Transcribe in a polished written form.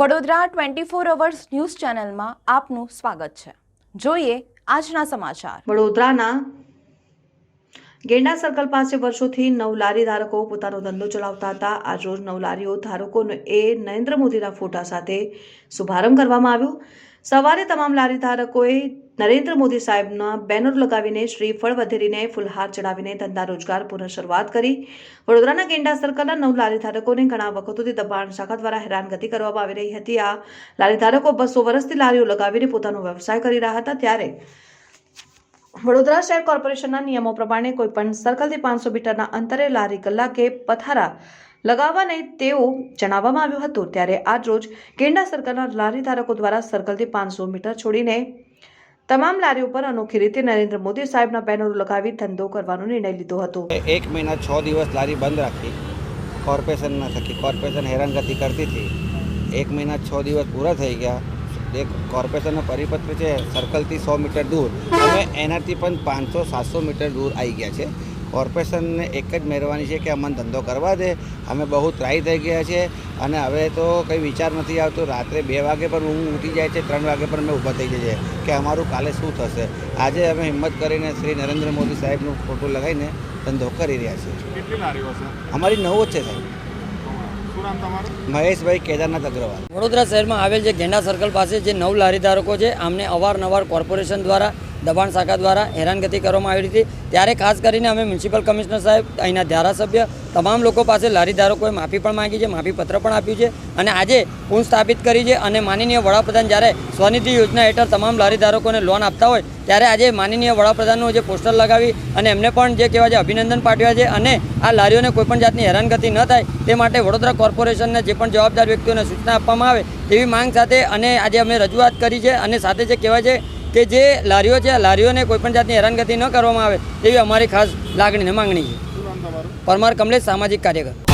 Vadodara 24 hours news ચેનલમાં આપનું સ્વાગત છે। જોઈએ આજના સમાચાર। વડોદરાના ગેંડા સર્કલ પાસે વર્ષોથી 9 લારી ધારકો પોતાનો ધંધો ચલાવતા હતા। આજ રોજ 9 લારીઓ ધારકોને નરેન્દ્ર મોદીના ફોટા સાથે શુભારંભ કરવામાં આવ્યો। સવારે તમામ લારી ધારકોએ નરેન્દ્ર મોદી સાહેબના બેનર લગાવીને શ્રીફળ વધેરીને ફૂલહાર ચડાવીને ધંધા રોજગાર પુનઃ શરૂઆત કરી। વડોદરાના ગેંડા સર્કલના 9 લારી ધારકોને ઘણા વખતોથી દબાણ શાખા દ્વારા હેરાનગતિ કરવામાં આવી રહી હતી। આ લારી ધારકો 200 વર્ષથી લારીઓ લગાવીને પોતાનો વ્યવસાય કરી રહ્યા હતા। ત્યારે વડોદરા શહેર કોર્પોરેશનના નિયમો પ્રમાણે કોઈપણ સર્કલથી 500 મીટરના અંતરે લારી કલાકે પથારા લગાવવાને તેઓ જણાવવામાં આવ્યું હતું। ત્યારે આજ રોજ ગેંડા સર્કલના લારી ધારકો દ્વારા સર્કલથી 500 મીટર છોડીને તમામ લારીઓ પર અનોખી રીતે નરેન્દ્ર મોદી સાહેબના બેનરો લગાવી ધંધો કરવાનો નિર્ણય લીધો હતો। 1 મહિના 6 દિવસ લારી બંધ રાખી કોર્પોરેશનના થકી કોર્પોરેશન હેરાનગતિ કરતી હતી। 1 મહિના 6 દિવસ પૂરા થઈ ગયા। એક કોર્પોરેશનનો પરિપત્ર છે સર્કલથી 100 મીટર દૂર, અમે એનાથી પણ 500-700 મીટર દૂર આવી ગયા છે। કોર્પોરેશનને એક જ મહેરબાની છે કે અમને ધંધો કરવા દે। અમે બહુ ત્રાહી થઈ ગયા છે અને હવે તો કંઈ વિચાર નથી આવતો। રાત્રે 2 વાગે પણ ઊંઘ ઉઠી જાય છે, 3 વાગે પણ અમે ઊભા થઈ જઈએ કે અમારું કાલે શું થશે। આજે અમે હિંમત કરીને શ્રી નરેન્દ્ર મોદી સાહેબનો ફોટો લગાવીને ધંધો કરી રહ્યા છીએ। કેટલી લારીઓ છે? અમારી 9 જ છે સાહેબ। શું નામ તમારું? મહેશભાઈ કેદારનાથ અગ્રવાલ। વડોદરા શહેરમાં આવેલ જે ગેંડા સર્કલ પાસે જે 9 લારી ધારકો છે, આમને અવારનવાર કોર્પોરેશન દ્વારા દબાણ શાખા દ્વારા હેરાનગતિ કરવામાં આવી હતી। ત્યારે ખાસ કરીને અમે મ્યુનિસિપલ કમિશનર સાહેબ, અહીંના ધારાસભ્ય, તમામ લોકો પાસે લારી ધારકોએ માફી પણ માંગી છે, માફી પત્ર પણ આપ્યું છે અને આજે પુનઃ સ્થાપિત કરી છે। અને માનનીય વડાપ્રધાન જ્યારે સ્વનિધિ યોજના હેઠળ તમામ લારી ધારકોને લોન આપતા હોય ત્યારે આજે માનનીય વડાપ્રધાનનું જે પોસ્ટર લગાવી અને એમને પણ જે કહેવાય છે અભિનંદન પાઠવ્યા છે અને આ લારીઓને કોઈપણ જાતની હેરાનગતિ ન થાય તે માટે વડોદરા કોર્પોરેશનને જે પણ જવાબદાર વ્યક્તિઓને સૂચના આપવામાં આવે તેવી માંગ સાથે અને આજે અમે રજૂઆત કરી છે અને સાથે જે કહેવાય છે કે જે લારીઓ છે આ લારીઓને કોઈપણ જાતની હેરાનગતિ ન કરવામાં આવે તેવી અમારી ખાસ લાગણી અને માંગણી છે। શું નામ તમારું? પરમાર કમલેશ, સામાજિક કાર્યકર।